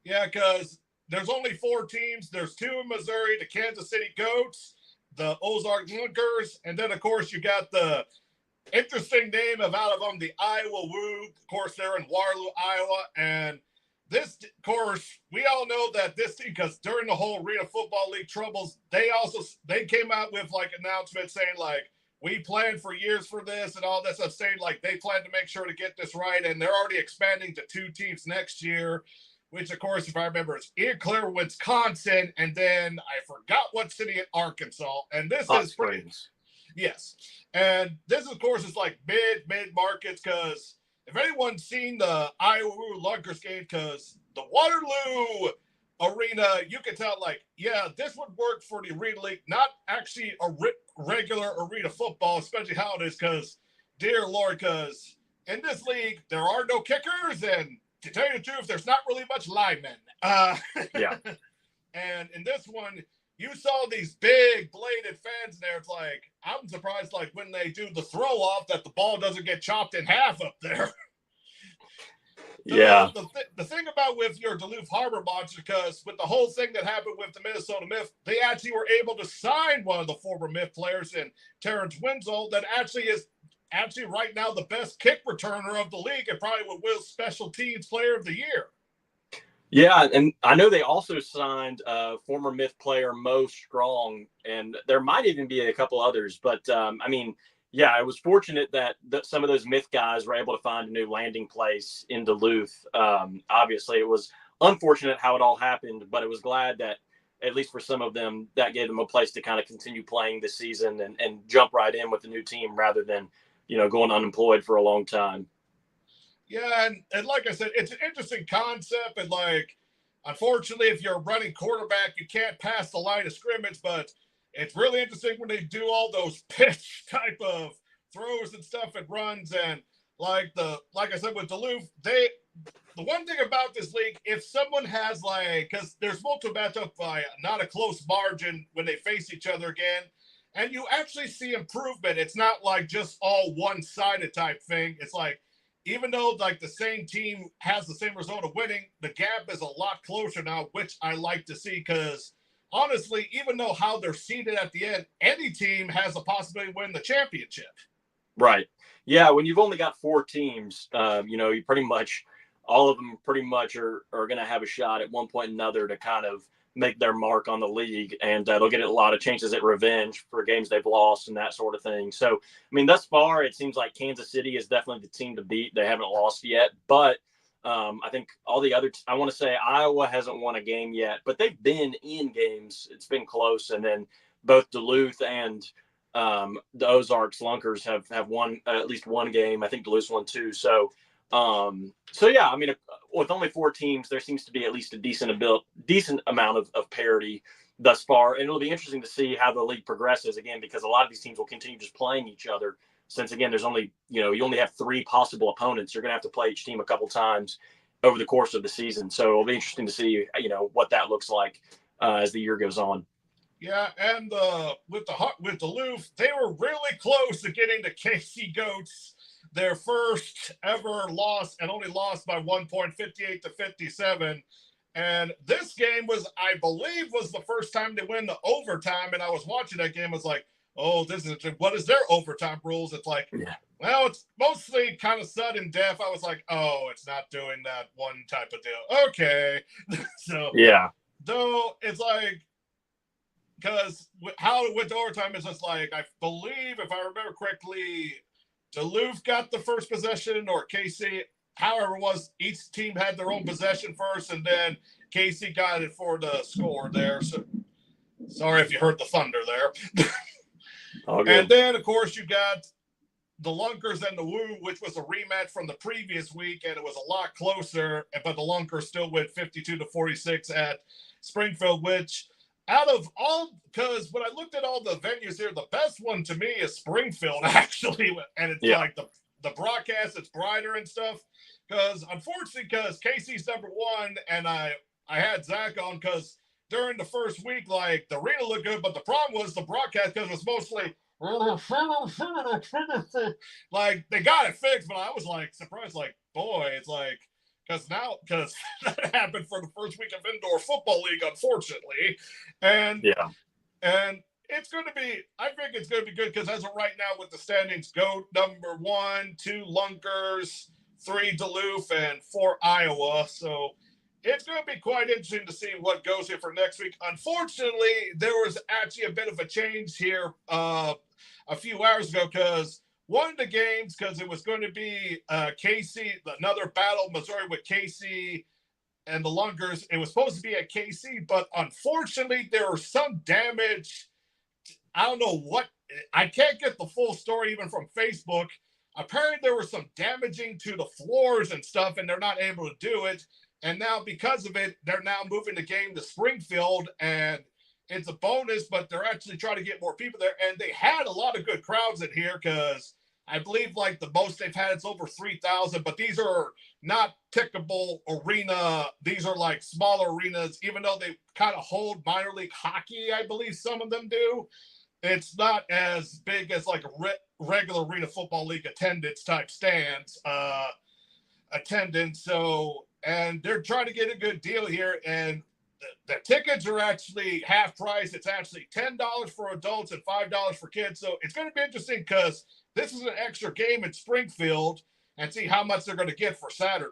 A: Yeah, because there's only 4 teams. There's 2 in Missouri, the Kansas City Goats, the Ozark Lunkers, and then, of course, you got the interesting name of out of them, the Iowa Woo. Of course, they're in Waterloo, Iowa, and this, of course, we all know that this team, because during the whole Arena Football League troubles, they came out with like announcements saying like, we planned for years for this and all that stuff, saying like they plan to make sure to get this right, and they're already expanding to 2 teams next year, which of course, if I remember, is Eau Claire, Wisconsin, and then I forgot what city in Arkansas, and this
B: Hot
A: is pretty,
B: Springs.
A: yes, and this of course is like mid markets, because if anyone's seen the Iowa Lunkers game, because the Waterloo Arena, you can tell, like, yeah, this would work for the Arena League, not actually a regular arena football, especially how it is, because, dear Lord, because in this league, there are no kickers, and to tell you the truth, there's not really much linemen.
B: Yeah.
A: And in this one, you saw these big bladed fans there. It's like, I'm surprised, like, when they do the throw off, that the ball doesn't get chopped in half up there.
B: Yeah.
A: The thing about with your Duluth Harbor Monsters, because with the whole thing that happened with the Minnesota Myth, they actually were able to sign one of the former Myth players in Terrence Winslow that actually is right now the best kick returner of the league and probably would win Special Teams Player of the Year.
B: Yeah, and I know they also signed former Myth player Mo Strong, and there might even be a couple others. But, I mean, yeah, it was fortunate that some of those Myth guys were able to find a new landing place in Duluth. Obviously, it was unfortunate how it all happened, but it was glad that, at least for some of them, that gave them a place to kind of continue playing this season and jump right in with the new team rather than, going unemployed for a long time.
A: Yeah, and like I said, it's an interesting concept. And, like, unfortunately, if you're running quarterback, you can't pass the line of scrimmage. But it's really interesting when they do all those pitch type of throws and stuff and runs. And, like I said, with Duluth, the one thing about this league, if someone has, like, because there's multiple matchups by not a close margin when they face each other again, and you actually see improvement. It's not like just all one-sided type thing. It's like, even though like the same team has the same result of winning, the gap is a lot closer now, which I like to see, because honestly, even though how they're seeded at the end, any team has a possibility to win the championship.
B: Right. Yeah. When you've only got 4 teams, you pretty much all of them pretty much are going to have a shot at one point or another to kind of make their mark on the league, and they'll get a lot of chances at revenge for games they've lost and that sort of thing. So, I mean, thus far, it seems like Kansas City is definitely the team to beat. They haven't lost yet, but I think all the other, I want to say Iowa hasn't won a game yet, but they've been in games. It's been close. And then both Duluth and the Ozarks Lunkers have won at least one game. I think Duluth won 2. So yeah, I mean, with only 4 teams, there seems to be at least a decent amount of parity thus far. And it'll be interesting to see how the league progresses again, because a lot of these teams will continue just playing each other. Since again, there's only, you only have 3 possible opponents. You're going to have to play each team a couple times over the course of the season. So it'll be interesting to see, what that looks like as the year goes on.
A: Yeah, and with Duluth, they were really close to getting the KC Goats their first ever loss, and only lost by 1 point, 58-57. And this game I believe was the first time they win the overtime. And I was watching that game. I was like, oh, what is their overtime rules? It's like, well, it's mostly kind of sudden death. I was like, oh, it's not doing that one type of deal. Okay. So,
B: yeah.
A: Though it's like, because how it went to overtime is just like, I believe, if I remember correctly, Duluth got the first possession, or KC, however it was, each team had their own possession first, and then KC got it for the score there. So sorry if you heard the thunder there.
B: Okay.
A: And then, of course, you got the Lunkers and the Woo, which was a rematch from the previous week, and it was a lot closer, but the Lunkers still win 52-46 at Springfield, which out of all, because when I looked at all the venues here, the best one to me is Springfield, actually, and it's like the broadcast, it's brighter and stuff, because unfortunately, because Casey's number one, and I had Zach on, because during the first week, like, the arena looked good, but the problem was the broadcast, because it was mostly like they got it fixed, but I was like surprised, like, boy, it's like, because that happened for the first week of indoor football league, unfortunately, and it's going to be, I think it's going to be good, because as of right now with the standings, go number 1, 2 Lunkers, 3 Duluth, and 4 Iowa, so it's going to be quite interesting to see what goes here for next week. Unfortunately, there was actually a bit of a change here a few hours ago, because one of the games, because it was going to be KC, another battle, Missouri with KC and the Lunkers. It was supposed to be at KC, but unfortunately, there was some damage. I don't know what. I can't get the full story even from Facebook. Apparently, there was some damaging to the floors and stuff, and they're not able to do it. And now, because of it, they're now moving the game to Springfield, and it's a bonus, but they're actually trying to get more people there. And they had a lot of good crowds in here, because I believe like the most they've had is over 3,000, but these are not typical arena. These are like smaller arenas, even though they kind of hold minor league hockey, I believe some of them do. It's not as big as like a regular arena football league attendance type stands, attendance. So, and they're trying to get a good deal here, and the tickets are actually half price. It's actually $10 for adults and $5 for kids. So it's going to be interesting, because this is an extra game in Springfield, and see how much they're going to get for Saturday.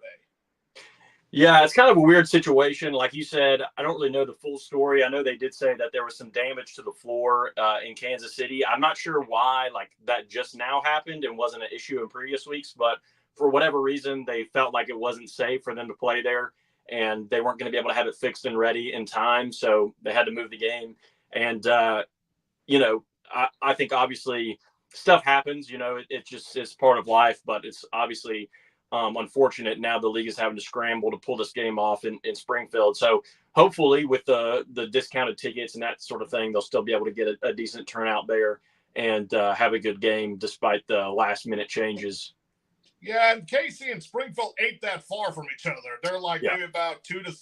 B: Yeah, it's kind of a weird situation. Like you said, I don't really know the full story. I know they did say that there was some damage to the floor in Kansas City. I'm not sure why, like, that just now happened and wasn't an issue in previous weeks, but for whatever reason, they felt like it wasn't safe for them to play there, and they weren't going to be able to have it fixed and ready in time, so they had to move the game. And, I think obviously stuff happens, it just is part of life, but it's obviously unfortunate now the league is having to scramble to pull this game off in Springfield. So hopefully with the discounted tickets and that sort of thing, they'll still be able to get a decent turnout there and have a good game despite the last minute changes.
A: Yeah, and Casey and Springfield ain't that far from each other. They're like maybe about 2 to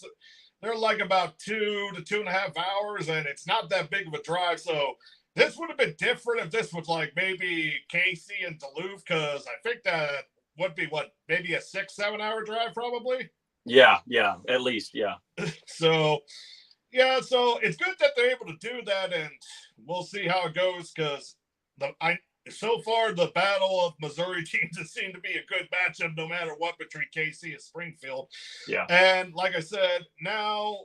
A: 2.5 hours, and it's not that big of a drive. So this would have been different if this was like maybe Casey and Duluth, because I think that would be maybe a 6-7 hour drive probably.
B: Yeah, at least, yeah.
A: So it's good that they're able to do that, and we'll see how it goes, because so far the battle of Missouri teams has seemed to be a good matchup no matter what between KC and Springfield.
B: Yeah.
A: And like I said, now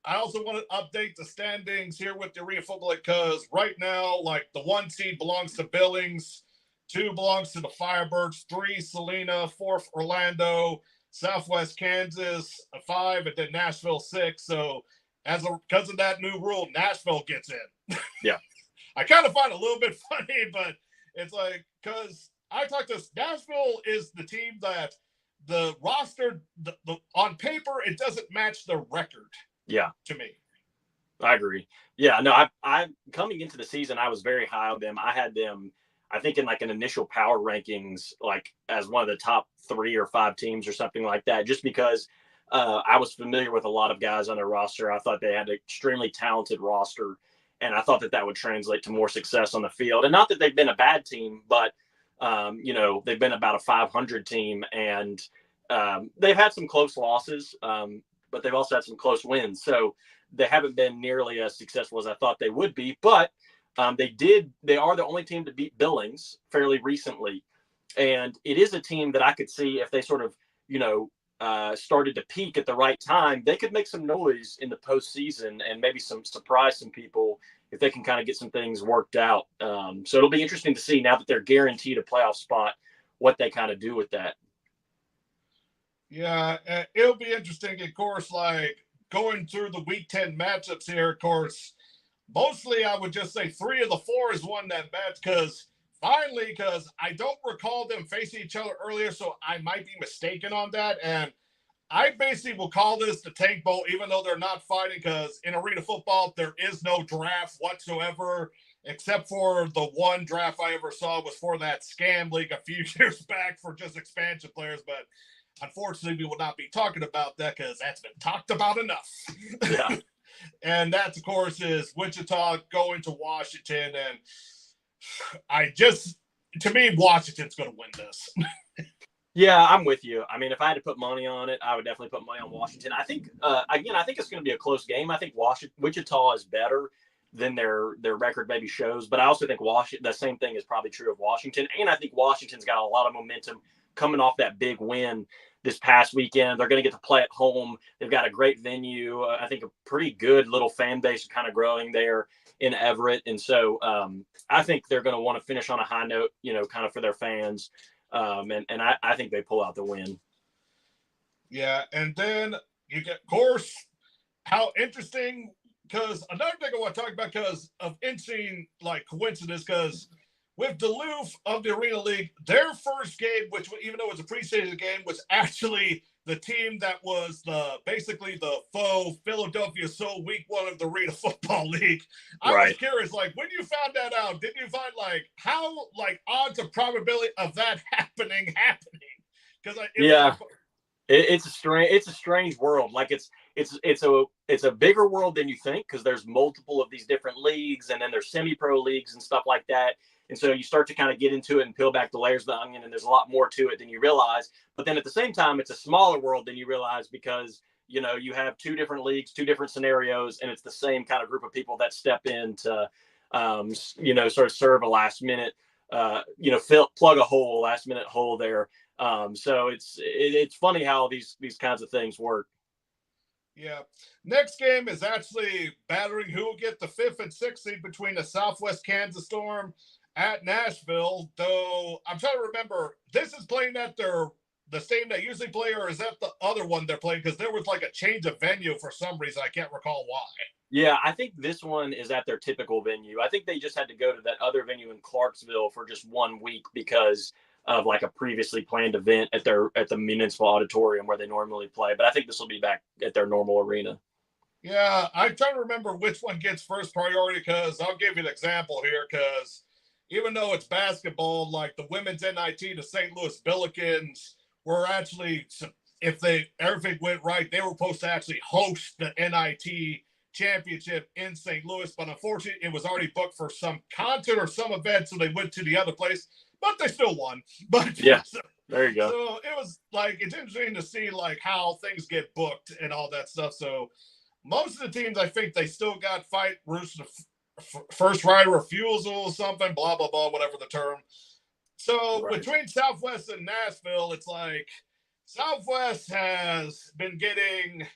A: I also want to update the standings here with the Arena Football League, because right now, like, the 1 seed belongs to Billings, 2 belongs to the Firebirds, 3 Salina, 4 Orlando, Southwest Kansas 5, and then Nashville 6. So because of that new rule, Nashville gets in.
B: Yeah.
A: I kind of find it a little bit funny, but it's like, because I talked to Nashville is the team that the roster, on paper, it doesn't match the record.
B: Yeah.
A: To me.
B: I agree. Yeah, no, I coming into the season, I was very high on them. I had them, I think, in like an initial power rankings, like as one of the top 3 or 5 teams or something like that, just because I was familiar with a lot of guys on their roster. I thought they had an extremely talented roster, and I thought that would translate to more success on the field. And not that they've been a bad team, but, they've been about a 500 team, and they've had some close losses, but they've also had some close wins. So they haven't been nearly as successful as I thought they would be. But they are the only team to beat Billings fairly recently. And it is a team that I could see if they sort of, started to peak at the right time, they could make some noise in the postseason and maybe surprise some people if they can kind of get some things worked out. So it'll be interesting to see, now that they're guaranteed a playoff spot, what they kind of do with that.
A: Yeah, it'll be interesting, of course, like going through the Week 10 matchups here, of course. Mostly, I would just say 3 of the 4 is one that match, because finally, because I don't recall them facing each other earlier, so I might be mistaken on that. And I basically will call this the Tank Bowl, even though they're not fighting, because in arena football, there is no draft whatsoever, except for the one draft I ever saw was for that scam league a few years back for just expansion players. But unfortunately, we will not be talking about that because that's been talked about enough.
B: Yeah.
A: And that, of course, is Wichita going to Washington. And to me, Washington's going to win this.
B: Yeah, I'm with you. I mean, if I had to put money on it, I would definitely put money on Washington. I think, again, I think it's going to be a close game. I think Wichita is better than their record maybe shows, but I also think the same thing is probably true of Washington. And I think Washington's got a lot of momentum coming off that big win this past weekend. They're going to get to play at home. They've got a great venue. I think a pretty good little fan base kind of growing there in Everett. And so I think they're going to want to finish on a high note, kind of for their fans. And I think they pull out the win.
A: Yeah, and then you get, of course, how interesting, because another thing I want to talk about because of interesting, coincidence, because with Duluth of the Arena League, their first game, which even though it was a preseason game, was actually the team that was basically the faux Philadelphia Soul Week 1 of the Arena Football League. I was curious, when you found that out, did you find how odds of probability of that happening? Because
B: it's a strange world. It's a bigger world than you think because there's multiple of these different leagues, and then there's semi-pro leagues and stuff like that. And so you start to kind of get into it and peel back the layers of the onion, and there's a lot more to it than you realize. But then at the same time, it's a smaller world than you realize because, you have two different leagues, two different scenarios, and it's the same kind of group of people that step in to, sort of serve a last minute, plug a last minute hole there. So it's funny how these kinds of things work.
A: Yeah. Next game is actually battering who will get the 5th and 6th seed between the Southwest Kansas Storm at Nashville, though I'm trying to remember, this is playing at the stadium they usually play, or is that the other one they're playing? Because there was a change of venue for some reason. I can't recall why.
B: Yeah, I think this one is at their typical venue. I think they just had to go to that other venue in Clarksville for just 1 week because of a previously planned event at the municipal auditorium where they normally play. But I think this will be back at their normal arena.
A: Yeah, I'm trying to remember which one gets first priority because I'll give you an example here because even though it's basketball, the women's NIT, the St. Louis Billikens were actually, if everything went right, they were supposed to actually host the NIT championship in St. Louis, but unfortunately it was already booked for some concert or some event, so they went to the other place, but they still won. But
B: yeah, there you go.
A: So it was it's interesting to see how things get booked and all that stuff. So most of the teams, I think they still got fight first right refusal or something, blah, blah, blah, whatever the term. So between Southwest and Nashville, it's Southwest has been getting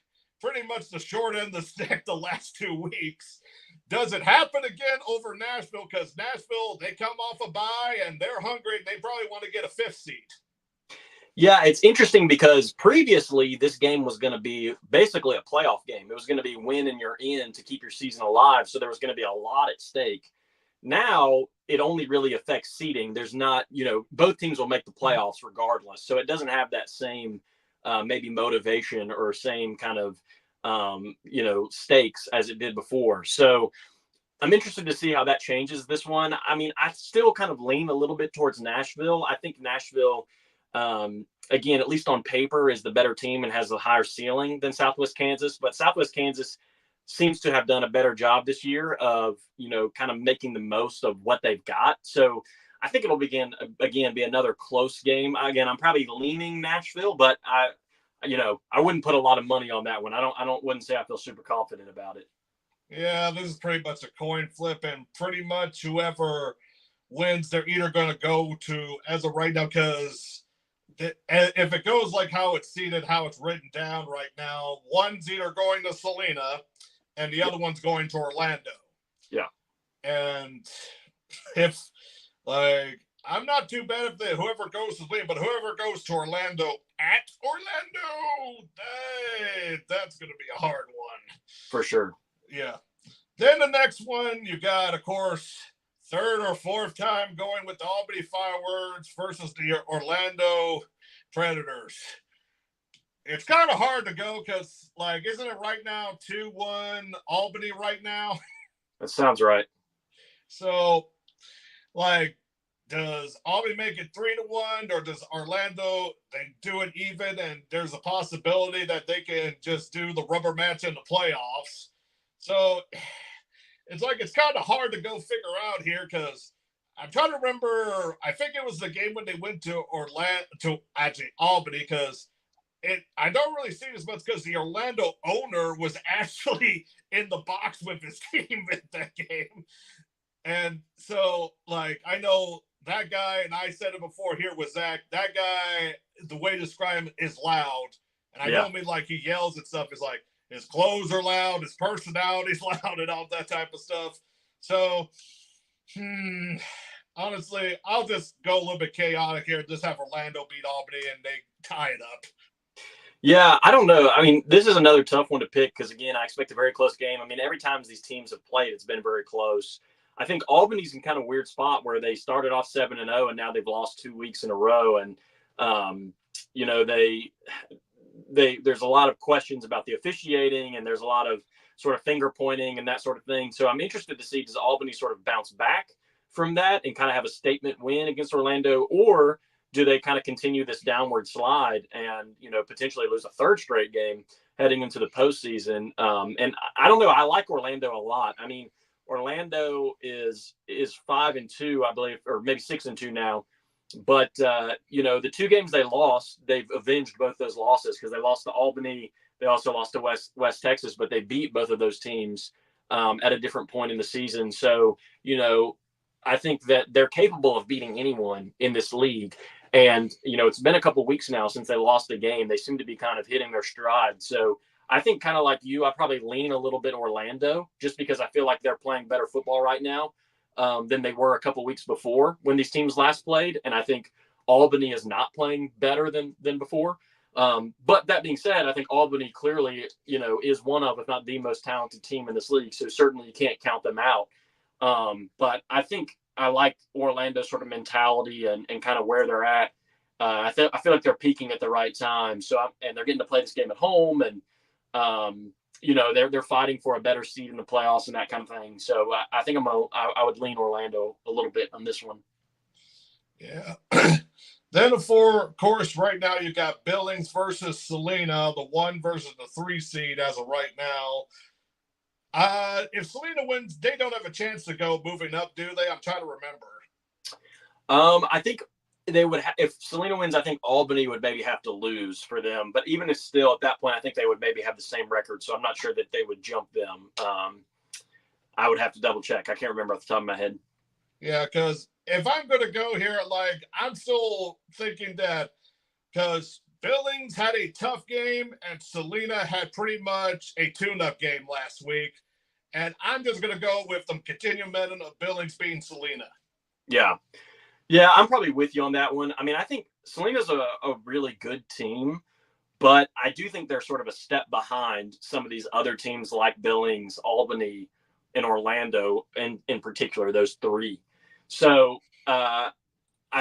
A: pretty much the short end of the stick the last 2 weeks. Does it happen again over Nashville? Because Nashville, they come off a bye and they're hungry. And they probably want to get a 5th seed.
B: Yeah, it's interesting because previously this game was going to be basically a playoff game. It was going to be win and you're in to keep your season alive. So there was going to be a lot at stake. Now it only really affects seeding. There's not, both teams will make the playoffs regardless. So it doesn't have that same maybe motivation or same kind of, stakes as it did before. So I'm interested to see how that changes this one. I mean, I still kind of lean a little bit towards Nashville. I think Nashville, again, at least on paper, is the better team and has a higher ceiling than Southwest Kansas. But Southwest Kansas seems to have done a better job this year of, kind of making the most of what they've got. So I think it'll be another close game. Again, I'm probably leaning Nashville, but I wouldn't put a lot of money on that one. Wouldn't say I feel super confident about it.
A: Yeah, this is pretty much a coin flip, and pretty much whoever wins, they're either going to go to, as of right now, because if it goes how it's seated, how it's written down right now, one's either going to Salina and the other one's going to Orlando.
B: Yeah.
A: And if, I'm not too bad if whoever goes to Salina, but whoever goes to Orlando at Orlando, that's going to be a hard one.
B: For sure.
A: Yeah. Then the next one, you got, of course, third or fourth time going with the Albany Fireworks versus the Orlando Predators. It's kind of hard to go because, like, isn't it right now 2-1 Albany right now?
B: That sounds right.
A: So, like, does Albany make it 3-1, or does Orlando they do it even? And there's a possibility that they can just do the rubber match in the playoffs. So, it's like it's kind of hard to go figure out here because I'm trying to remember. I think it was the game when they went to Albany because I don't really see it as much because the Orlando owner was actually in the box with his team in that game. And so, like, I know that guy, and I said it before here with Zach, that guy, the way to describe him is loud. And I don't mean like he yells and stuff. It's like his clothes are loud, his personality's loud, and all that type of stuff. So, honestly, I'll just go a little bit chaotic here. Just have Orlando beat Albany and they tie it up.
B: Yeah, I don't know. I mean, this is another tough one to pick because, again, I expect a very close game. I mean, every time these teams have played, it's been very close. I think Albany's in kind of a weird spot where they started off 7-0 and now they've lost 2 weeks in a row. And, you know, there's a lot of questions about the officiating and there's a lot of sort of finger pointing and that sort of thing. So I'm interested to see, does Albany sort of bounce back from that and kind of have a statement win against Orlando, or do they kind of continue this downward slide and, you know, potentially lose a third straight game heading into the postseason? And I don't know. I like Orlando a lot. I mean, Orlando is 5-2, I believe, or maybe 6-2 now. But, you know, the 2 games they lost, they've avenged both those losses because they lost to Albany. They also lost to West Texas, but they beat both of those teams at a different point in the season. So, you know, I think that they're capable of beating anyone in this league. And, you know, it's been a couple weeks now since they lost the game. They seem to be kind of hitting their stride. So I think kind of like you, I probably lean a little bit Orlando just because I feel like they're playing better football right now than they were a couple weeks before when these teams last played. And I think Albany is not playing better than before. But that being said, I think Albany clearly, you know, is one of, if not the most talented team in this league. So certainly you can't count them out. But I think I like Orlando's sort of mentality and kind of where they're at. I feel like they're peaking at the right time. So and they're getting to play this game at home, and you know, they're fighting for a better seed in the playoffs and that kind of thing. So I think I would lean Orlando a little bit on this one.
A: Yeah. Then, of course, right now you got Billings versus Salina, the 1 versus the 3 seed as of right now. If Salina wins, they don't have a chance to go moving up, do they? I'm trying to remember.
B: I think they would. If Salina wins, I think Albany would maybe have to lose for them. But even if still at that point, I think they would maybe have the same record. So I'm not sure that they would jump them. I would have to double check. I can't remember off the top of my head.
A: Yeah, because if I'm going to go here, like, I'm still thinking that because Billings had a tough game and Salina had pretty much a tune-up game last week. And I'm just going to go with the continuum method of Billings beating Salina.
B: Yeah. Yeah, I'm probably with you on that one. I mean, I think Salina's a really good team, but I do think they're sort of a step behind some of these other teams like Billings, Albany, and Orlando, and in particular, those 3. So I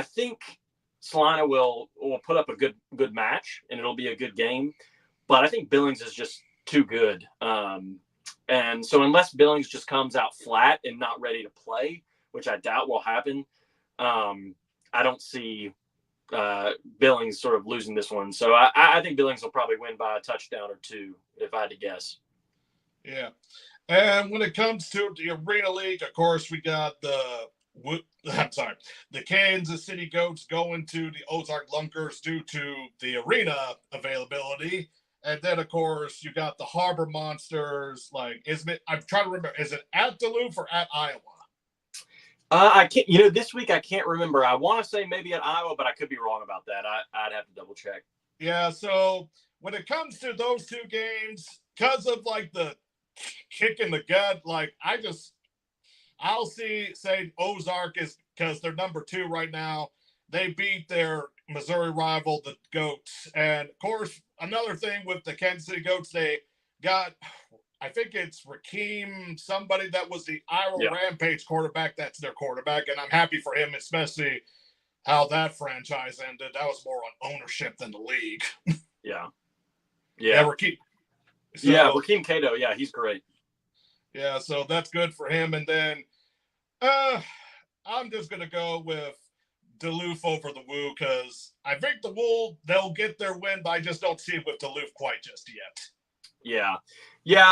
B: think Salina will put up a good match, and it'll be a good game. But I think Billings is just too good. And so unless Billings just comes out flat and not ready to play, which I doubt will happen, I don't see Billings sort of losing this one. So I think Billings will probably win by a touchdown or 2, if I had to guess.
A: Yeah. And when it comes to the Arena League, of course, we got the Kansas City Goats going to the Ozark Lunkers due to the arena availability. And then, of course, you got the Harbor Monsters. Like, I'm trying to remember, is it at Duluth or at Iowa?
B: I can't, you know, this week I can't remember. I want to say maybe at Iowa, but I could be wrong about that. I'd have to double check.
A: Yeah, so when it comes to those 2 games, because of, like, the kick in the gut, like, I'll say Ozark is, because they're number 2 right now. They beat their Missouri rival, the Goats. And, of course, another thing with the Kansas City Goats, they got I think it's Rakeem, somebody that was the Iowa Rampage quarterback. That's their quarterback, and I'm happy for him, especially how that franchise ended. That was more on ownership than the league.
B: Yeah,
A: Rakeem. So,
B: Rakeem Cato. Yeah, he's great.
A: Yeah, so that's good for him. And then I'm just gonna go with Duluth over the Woo because I think the Woo, they'll get their win, but I just don't see it with Duluth quite just yet.
B: Yeah.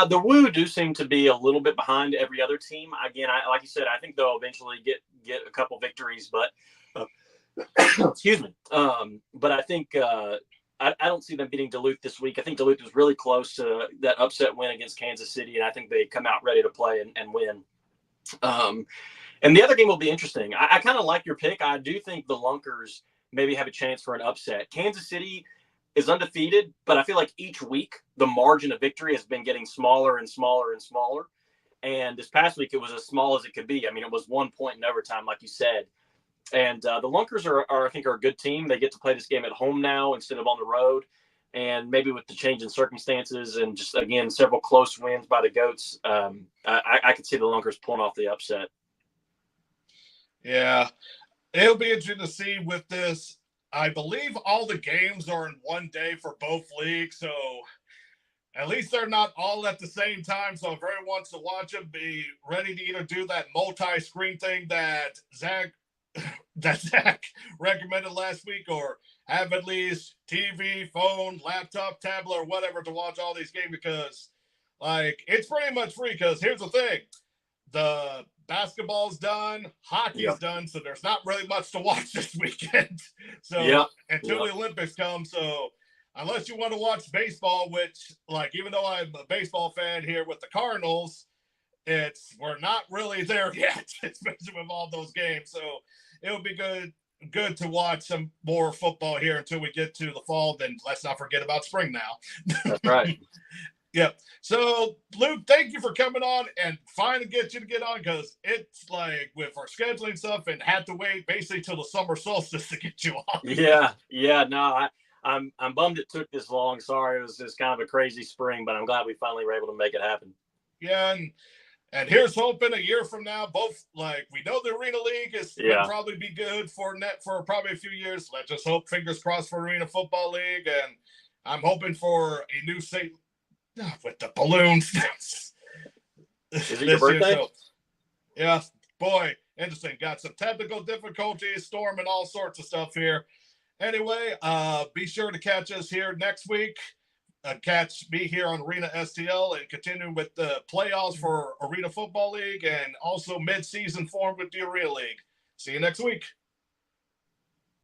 B: The Woo do seem to be a little bit behind every other team. Again, like you said, I think they'll eventually get a couple victories, but excuse me. But I think I don't see them beating Duluth this week. I think Duluth was really close to that upset win against Kansas City, and I think they come out ready to play and win. And the other game will be interesting. I kind of like your pick. I do think the Lunkers maybe have a chance for an upset. Kansas City is undefeated, but I feel like each week the margin of victory has been getting smaller and smaller and smaller. And this past week it was as small as it could be. I mean, it was 1 point in overtime, like you said. And the Lunkers are I think, are a good team. They get to play this game at home now instead of on the road. And maybe with the change in circumstances and just, again, several close wins by the Goats, I could see the Lunkers pulling off the upset.
A: Yeah, it'll be interesting to see with this. I believe all the games are in one day for both leagues, so at least they're not all at the same time. So if everyone wants to watch them, be ready to either do that multi-screen thing that Zach recommended last week, or have at least TV, phone, laptop, tablet, or whatever to watch all these games because, like, it's pretty much free. Because here's the thing: the basketball's done, hockey's done, so there's not really much to watch this weekend. So until the Olympics come, so unless you want to watch baseball, which, like, even though I'm a baseball fan here with the Cardinals, we're not really there yet, especially with all those games. So it'll be good to watch some more football here until we get to the fall. Then let's not forget about spring now.
B: That's right.
A: Yep. So, Luke, thank you for coming on and finally get on because it's like with our scheduling stuff and had to wait basically till the summer solstice to get you on.
B: Yeah. No, I'm bummed it took this long. Sorry, it was just kind of a crazy spring, but I'm glad we finally were able to make it happen.
A: Yeah, and here's hoping a year from now, both, like, we know the Arena League will probably be good for probably a few years. Let's just hope, fingers crossed, for Arena Football League, and I'm hoping for a new state. With the balloons.
B: Is it your birthday?
A: So, yeah, boy, interesting. Got some technical difficulties, storm, and all sorts of stuff here. Anyway, be sure to catch us here next week. Catch me here on Arena STL and continue with the playoffs for Arena Football League and also mid-season form with the Arena League. See you next week.